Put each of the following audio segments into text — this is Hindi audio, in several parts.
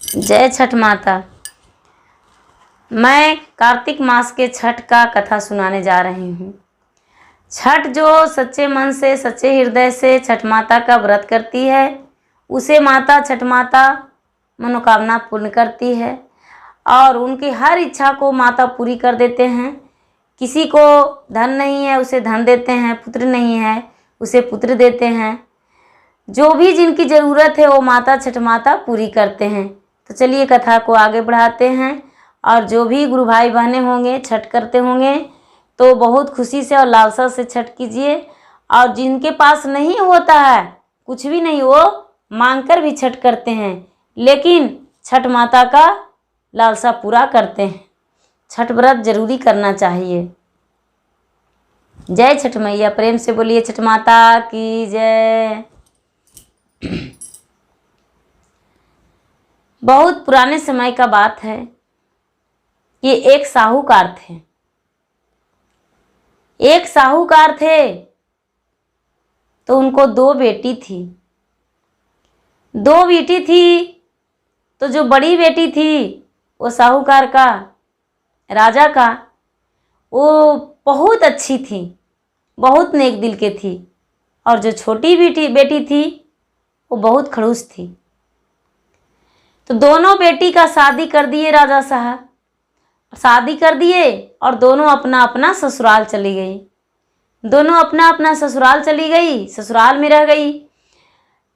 जय छठ माता। मैं कार्तिक मास के छठ का कथा सुनाने जा रही हूँ। छठ जो सच्चे मन से, सच्चे हृदय से छठ माता का व्रत करती है, उसे माता छठ माता मनोकामना पूर्ण करती है और उनकी हर इच्छा को माता पूरी कर देते हैं। किसी को धन नहीं है उसे धन देते हैं, पुत्र नहीं है उसे पुत्र देते हैं। जो भी जिनकी ज़रूरत है वो माता छठ माता पूरी करते हैं। तो चलिए कथा को आगे बढ़ाते हैं। और जो भी गुरु भाई बहनें होंगे, छठ करते होंगे, तो बहुत खुशी से और लालसा से छठ कीजिए। और जिनके पास नहीं होता है, कुछ भी नहीं, वो मांगकर भी छठ करते हैं, लेकिन छठ माता का लालसा पूरा करते हैं। छठ व्रत जरूरी करना चाहिए। जय छठ मैया। प्रेम से बोलिए छठ माता की जय। बहुत पुराने समय का बात है। ये एक साहूकार थे। एक साहूकार थे तो उनको दो बेटी थी। दो बेटी थी तो जो बड़ी बेटी थी वो साहूकार का, राजा का, वो बहुत अच्छी थी, बहुत नेक दिल के थी। और जो छोटी बेटी थी वो बहुत खड़ूस थी। तो दोनों बेटी का शादी कर दिए राजा साहब। शादी कर दिए और दोनों अपना अपना ससुराल चली गई। दोनों अपना अपना ससुराल चली गई, ससुराल में रह गई।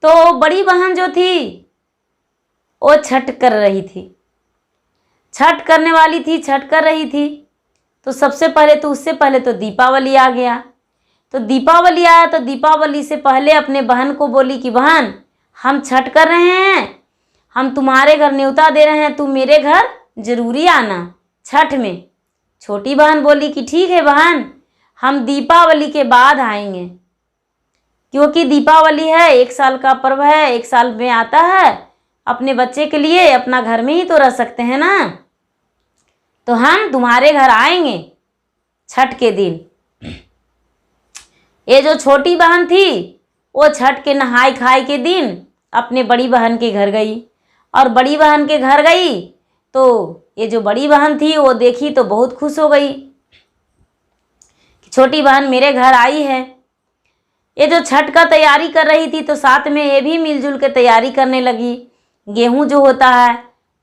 तो बड़ी बहन जो थी वो छठ कर रही थी, छठ करने वाली थी, छठ कर रही थी। तो सबसे पहले तो उससे पहले तो दीपावली आ गया। तो दीपावली आया तो दीपावली से पहले अपने बहन को बोली कि बहन, हम छठ कर रहे हैं, हम तुम्हारे घर न्योता दे रहे हैं, तुम मेरे घर जरूरी आना छठ में। छोटी बहन बोली कि ठीक है बहन, हम दीपावली के बाद आएंगे, क्योंकि दीपावली है, एक साल का पर्व है, एक साल में आता है। अपने बच्चे के लिए अपना घर में ही तो रह सकते हैं ना, तो हम तुम्हारे घर आएंगे छठ के दिन। ये जो छोटी बहन थी वो छठ के नहाई खाई के दिन अपने बड़ी बहन के घर गई। और बड़ी बहन के घर गई तो ये जो बड़ी बहन थी वो देखी तो बहुत खुश हो गई कि छोटी बहन मेरे घर आई है। ये जो छठ का तैयारी कर रही थी तो साथ में ये भी मिलजुल के तैयारी करने लगी। गेहूं जो होता है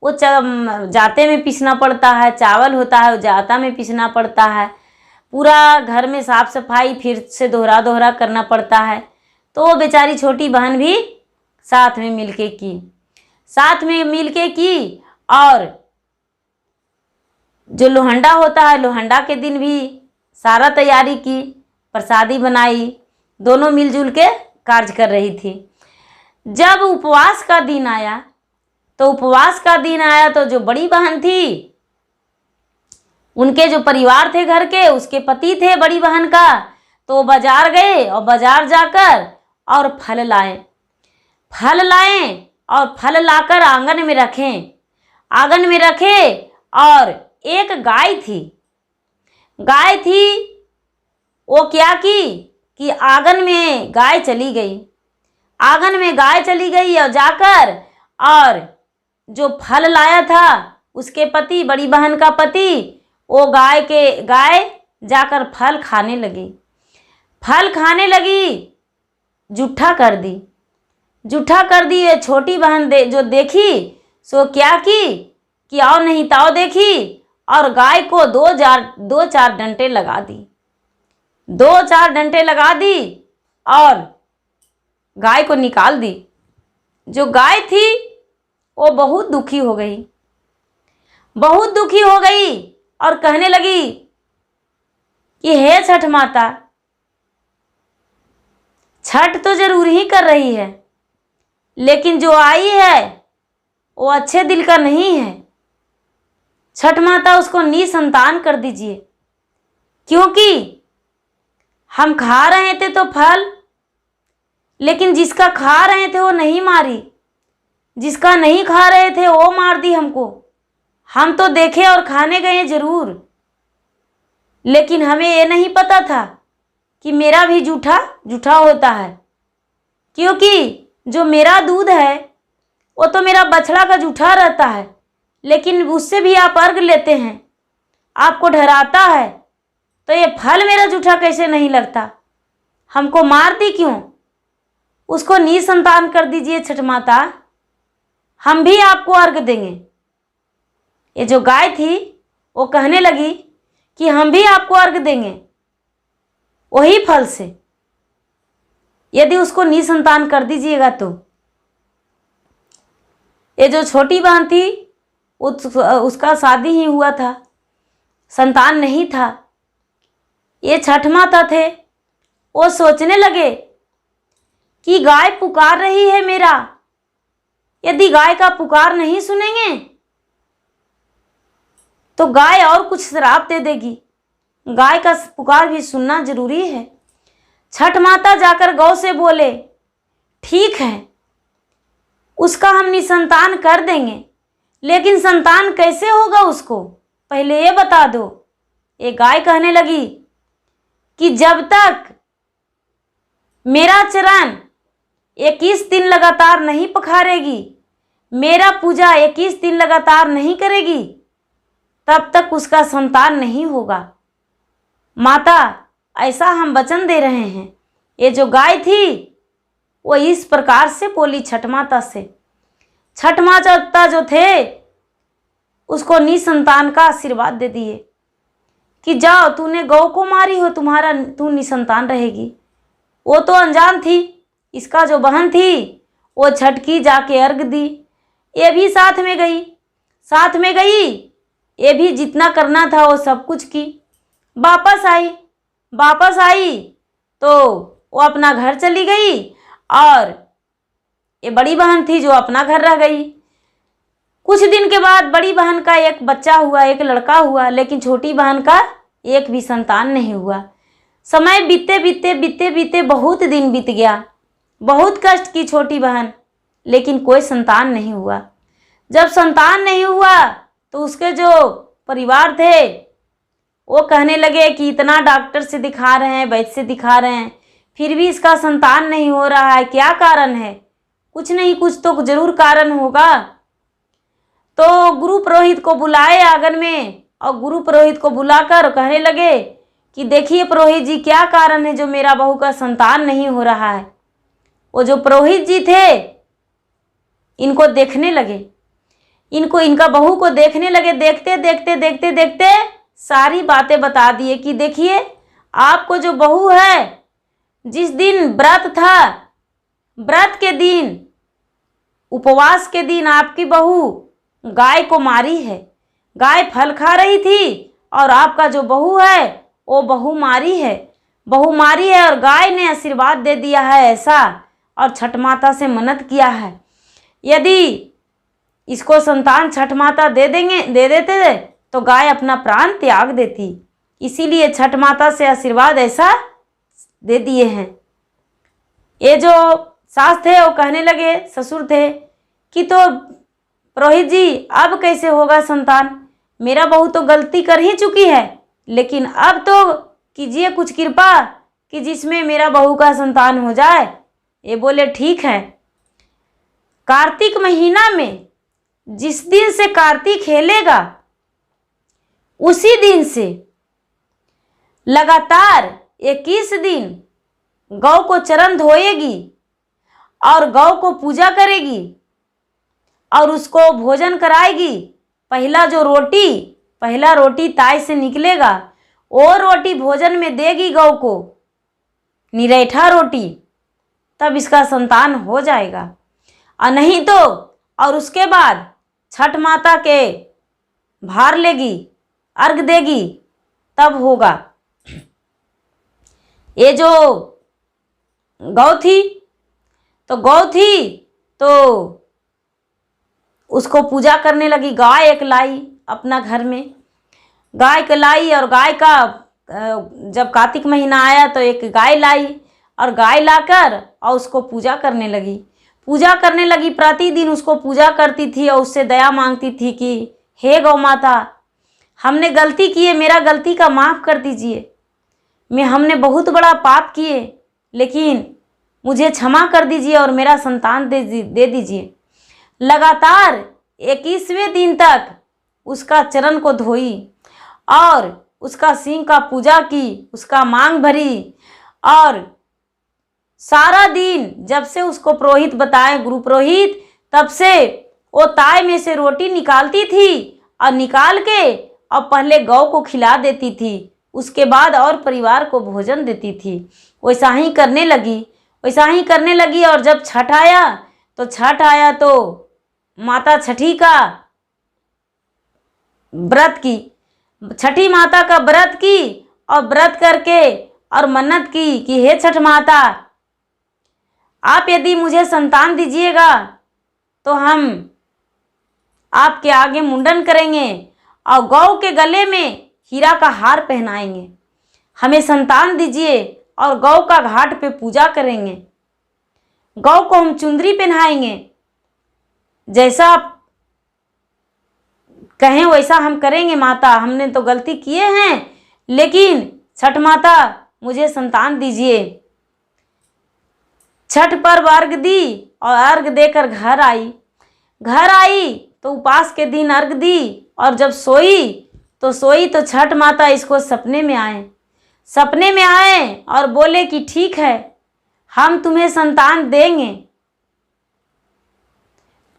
वो जाते में पीसना पड़ता है, चावल होता है वो जाता में पीसना पड़ता है, पूरा घर में साफ सफाई फिर से दोहरा करना पड़ता है। तो वो बेचारी छोटी बहन भी साथ में मिलके की। और जो लोहंडा होता है, लोहंडा के दिन भी सारा तैयारी की, प्रसादी बनाई, दोनों मिलजुल के कार्य कर रही थी। जब उपवास का दिन आया तो जो बड़ी बहन थी, उनके जो परिवार थे घर के, उसके पति थे बड़ी बहन का, तो बाजार गए और बाजार जाकर और फल लाए और फल लाकर आंगन में रखे। और एक गाय थी वो क्या की कि आंगन में गाय चली गई और जाकर और जो फल लाया था उसके पति, बड़ी बहन का पति, वो गाय जाकर फल खाने लगी, जूठा कर दी। ये छोटी बहन जो देखी सो क्या की कि आओ नहीं ताओ देखी और गाय को दो चार डंटे लगा दी और गाय को निकाल दी। जो गाय थी वो बहुत दुखी हो गई और कहने लगी कि हे छठ माता, छठ तो जरूर ही कर रही है, लेकिन जो आई है वो अच्छे दिल का नहीं है। छठ माता उसको निसंतान कर दीजिए, क्योंकि हम खा रहे थे तो फल, लेकिन जिसका खा रहे थे वो नहीं मारी, जिसका नहीं खा रहे थे वो मार दी हमको। हम तो देखे और खाने गए जरूर, लेकिन हमें ये नहीं पता था कि मेरा भी जूठा होता है, क्योंकि जो मेरा दूध है वो तो मेरा बछड़ा का जूठा रहता है, लेकिन उससे भी आप अर्घ लेते हैं, आपको डराता है, तो ये फल मेरा जूठा कैसे नहीं लगता? हमको मार दी क्यों? उसको निसंतान कर दीजिए छठ माता, हम भी आपको अर्घ देंगे। ये जो गाय थी वो कहने लगी कि हम भी आपको अर्घ देंगे वही फल से, यदि उसको निसंतान कर दीजिएगा तो। ये जो छोटी बहन थी उसका शादी ही हुआ था, संतान नहीं था। ये छठ माता थे, वो सोचने लगे कि गाय पुकार रही है मेरा, यदि गाय का पुकार नहीं सुनेंगे तो गाय और कुछ श्राप दे देगी। गाय का पुकार भी सुनना जरूरी है। छठ माता जाकर गौ से बोले, ठीक है, उसका हम निसंतान कर देंगे, लेकिन संतान कैसे होगा उसको, पहले ये बता दो। ये गाय कहने लगी कि जब तक मेरा चरण 21 दिन लगातार नहीं पखारेगी, मेरा पूजा 21 दिन लगातार नहीं करेगी, तब तक उसका संतान नहीं होगा। माता, ऐसा हम वचन दे रहे हैं। ये जो गाय थी वो इस प्रकार से बोली छठ माता से। छठ माता जो थे उसको निसंतान का आशीर्वाद दे दिए कि जाओ, तूने गौ को मारी हो, तू निसंतान रहेगी। वो तो अनजान थी। इसका जो बहन थी वो छठ की जाके अर्घ दी, ये भी साथ में गई, ये भी जितना करना था वो सब कुछ की। वापस आई तो वो अपना घर चली गई, और ये बड़ी बहन थी जो अपना घर रह गई। कुछ दिन के बाद बड़ी बहन का एक बच्चा हुआ, एक लड़का हुआ, लेकिन छोटी बहन का एक भी संतान नहीं हुआ। समय बीते बहुत दिन बीत गया। बहुत कष्ट की छोटी बहन, लेकिन कोई संतान नहीं हुआ। जब संतान नहीं हुआ तो उसके जो परिवार थे वो कहने लगे कि इतना डॉक्टर से दिखा रहे हैं, वैद्य से दिखा रहे हैं, फिर भी इसका संतान नहीं हो रहा है, क्या कारण है? कुछ नहीं, कुछ तो जरूर कारण होगा। तो गुरु पुरोहित को बुलाए आंगन में, और गुरु पुरोहित को बुलाकर कहने लगे कि देखिए पुरोहित जी, क्या कारण है जो मेरा बहू का संतान नहीं हो रहा है। वो जो पुरोहित जी थे इनको देखने लगे, इनका बहू को देखने लगे। देखते सारी बातें बता दिए कि देखिए, आपको जो बहू है, जिस दिन व्रत था, व्रत के दिन, उपवास के दिन आपकी बहू गाय को मारी है। गाय फल खा रही थी और आपका जो बहू है वो बहू मारी है, और गाय ने आशीर्वाद दे दिया है ऐसा, और छठ माता से मन्नत किया है, यदि इसको संतान छठ माता दे देते तो गाय अपना प्राण त्याग देती। इसीलिए छठ माता से आशीर्वाद ऐसा दे दिए हैं। ये जो सास थे वो कहने लगे, ससुर थे, कि तो पुरोहित जी अब कैसे होगा संतान? मेरा बहू तो गलती कर ही चुकी है, लेकिन अब तो कीजिए कुछ कृपा कि जिसमें मेरा बहू का संतान हो जाए। ये बोले ठीक है। कार्तिक महीना में जिस दिन से कार्तिक खेलेगा उसी दिन से लगातार 21 दिन गौ को चरण धोएगी और गौ को पूजा करेगी और उसको भोजन कराएगी। पहला रोटी ताई से निकलेगा, वो रोटी भोजन में देगी गौ को, निरैठा रोटी, तब इसका संतान हो जाएगा। और नहीं तो, और उसके बाद छठ माता के भार लेगी, अर्घ देगी, तब होगा। ये जो गौ थी तो उसको पूजा करने लगी। गाय एक लाई अपना घर में, गाय को लाई, और गाय का जब कार्तिक महीना आया तो एक गाय लाई, और गाय लाकर और उसको पूजा करने लगी। प्रतिदिन उसको पूजा करती थी और उससे दया मांगती थी कि हे गौ माता, हमने गलती की है, मेरा गलती का माफ़ कर दीजिए। हमने बहुत बड़ा पाप किए, लेकिन मुझे क्षमा कर दीजिए और मेरा संतान दे दीजिए। लगातार 21वें दिन तक उसका चरण को धोई और उसका सिंह का पूजा की, उसका मांग भरी। और सारा दिन जब से उसको पुरोहित बताए, गुरु पुरोहित, तब से वो ताय में से रोटी निकालती थी और निकाल के और पहले गौ को खिला देती थी, उसके बाद और परिवार को भोजन देती थी। वैसा ही करने लगी। और जब छठ आया तो माता छठी का व्रत की, छठी माता का व्रत की और व्रत करके और मन्नत की कि हे छठ माता, आप यदि मुझे संतान दीजिएगा तो हम आपके आगे मुंडन करेंगे और गौ के गले में हीरा का हार पहनाएंगे। हमें संतान दीजिए और गौ का घाट पे पूजा करेंगे, गौ को हम चुंदरी पहनाएंगे, जैसा आप कहें वैसा हम करेंगे माता। हमने तो गलती किए हैं, लेकिन छठ माता मुझे संतान दीजिए। छठ पर अर्घ दी और अर्घ देकर घर आई तो उपास के दिन अर्घ दी और जब सोई तो छठ माता इसको सपने में आए और बोले कि ठीक है, हम तुम्हें संतान देंगे,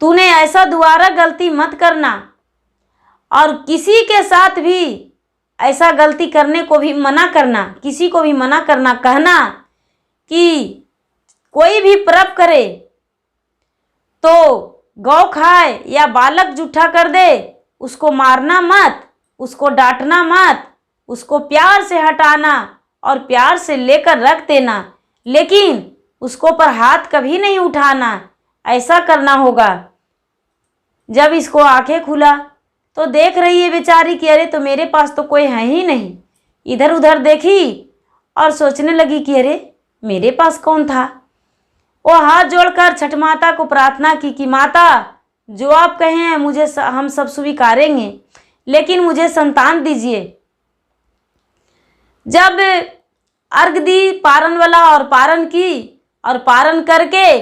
तूने ऐसा दोबारा गलती मत करना और किसी के साथ भी ऐसा गलती करने को भी मना करना, किसी को भी मना करना, कहना कि कोई भी पर्व करे तो गौ खाए या बालक जूठा कर दे, उसको मारना मत, उसको डांटना मत, उसको प्यार से हटाना और प्यार से लेकर रख देना, लेकिन उसको पर हाथ कभी नहीं उठाना, ऐसा करना होगा। जब इसको आंखें खुला तो देख रही है बेचारी कि अरे तो मेरे पास तो कोई है ही नहीं। इधर उधर देखी और सोचने लगी कि अरे मेरे पास कौन था। वो हाथ जोड़कर छठ माता को प्रार्थना की कि माता, जो आप कहे हैं मुझे हम सब स्वीकारेंगे, लेकिन मुझे संतान दीजिए। जब अर्घ दी पारण वाला और पारण की और पारण करके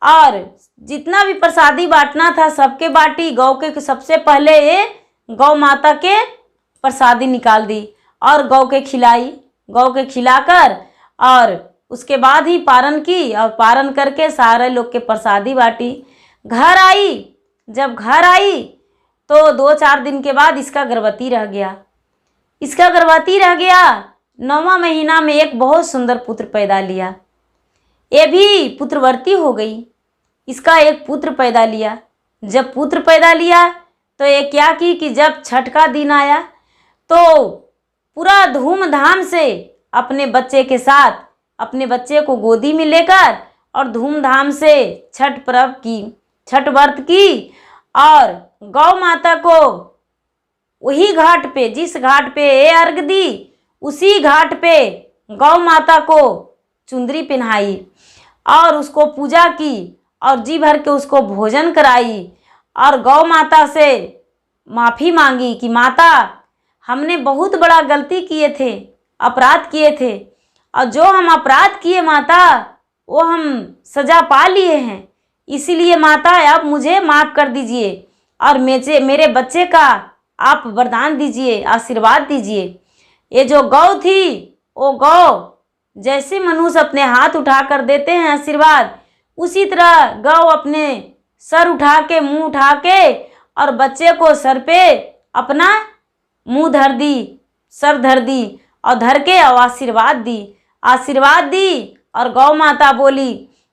और जितना भी प्रसादी बांटना था सबके बांटी। गौ के सबसे पहले ये गौ माता के प्रसादी निकाल दी और गौ के खिलाकर और उसके बाद ही पारण की और पारण करके सारे लोग के प्रसादी बांटी। जब घर आई तो 2-4 दिन के बाद इसका गर्भवती रह गया। 9वां महीना में एक बहुत सुंदर पुत्र पैदा लिया। ये भी पुत्रवती हो गई। इसका एक पुत्र पैदा लिया। जब पुत्र पैदा लिया तो ये क्या की कि जब छठ का दिन आया तो पूरा धूमधाम से अपने बच्चे के साथ अपने बच्चे को गोदी में लेकर और धूमधाम से छठ व्रत की और गौ माता को वही घाट पे, जिस घाट पे ये अर्घ दी, उसी घाट पे गौ माता को चुंदरी पहनाई और उसको पूजा की और जी भर के उसको भोजन कराई और गौ माता से माफ़ी मांगी कि माता, हमने बहुत बड़ा गलती किए थे, अपराध किए थे, और जो हम अपराध किए माता वो हम सज़ा पा लिए हैं, इसीलिए माता अब मुझे माफ़ कर दीजिए और मेरे बच्चे का आप वरदान दीजिए, आशीर्वाद दीजिए। ये जो गौ थी, वो गौ जैसे मनुष्य अपने हाथ उठा कर देते हैं आशीर्वाद, उसी तरह गौ अपने सर उठा के, मुंह उठा के और बच्चे को सर पे अपना मुंह धर दी, सर धर दी और धर के और आशीर्वाद दी और गौ माता बोली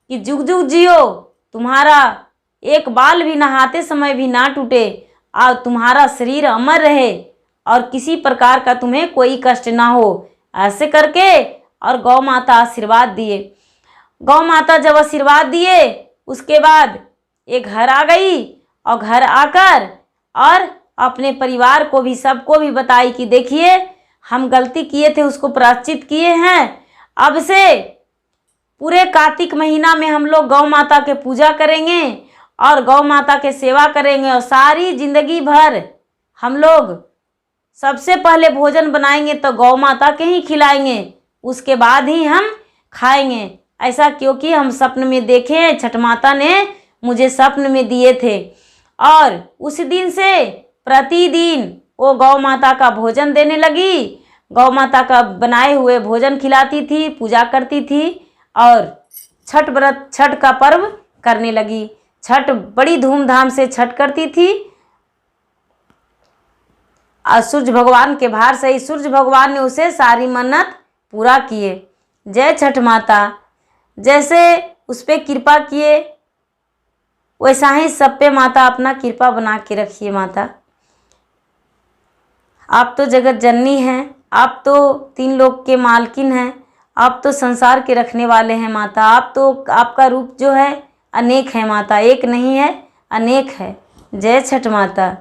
कि जुग जुग जियो, तुम्हारा एक बाल भी नहाते समय भी ना टूटे और तुम्हारा शरीर अमर रहे और किसी प्रकार का तुम्हें कोई कष्ट ना हो। ऐसे करके और गौ माता आशीर्वाद दिए। गौ माता जब आशीर्वाद दिए उसके बाद ये घर आ गई और घर आकर और अपने परिवार को भी, सबको भी बताई कि देखिए हम गलती किए थे, उसको प्रायश्चित किए हैं। अब से पूरे कार्तिक महीना में हम लोग गौ माता के पूजा करेंगे और गौ माता के सेवा करेंगे और सारी जिंदगी भर हम लोग सबसे पहले भोजन बनाएंगे तो गौ माता के ही खिलाएंगे, उसके बाद ही हम खाएंगे। ऐसा क्योंकि हम सपने में देखे, छठ माता ने मुझे स्वप्न में दिए थे। और उस दिन से प्रतिदिन वो गौ माता का भोजन देने लगी, गौ माता का बनाए हुए भोजन खिलाती थी, पूजा करती थी और छठ का पर्व करने लगी। छठ बड़ी धूमधाम से छठ करती थी और सूर्य भगवान के भार से ही सूर्य भगवान ने उसे सारी मन्नत पूरा किए। जय छठ माता। जैसे उस पर कृपा किए वैसा ही सब पे माता अपना कृपा बना के रखिए। माता आप तो जगत जननी हैं, आप तो 3 लोक के मालकिन हैं, आप तो संसार के रखने वाले हैं माता। आप तो आपका रूप जो है अनेक है माता, एक नहीं है अनेक है। जय छठ माता।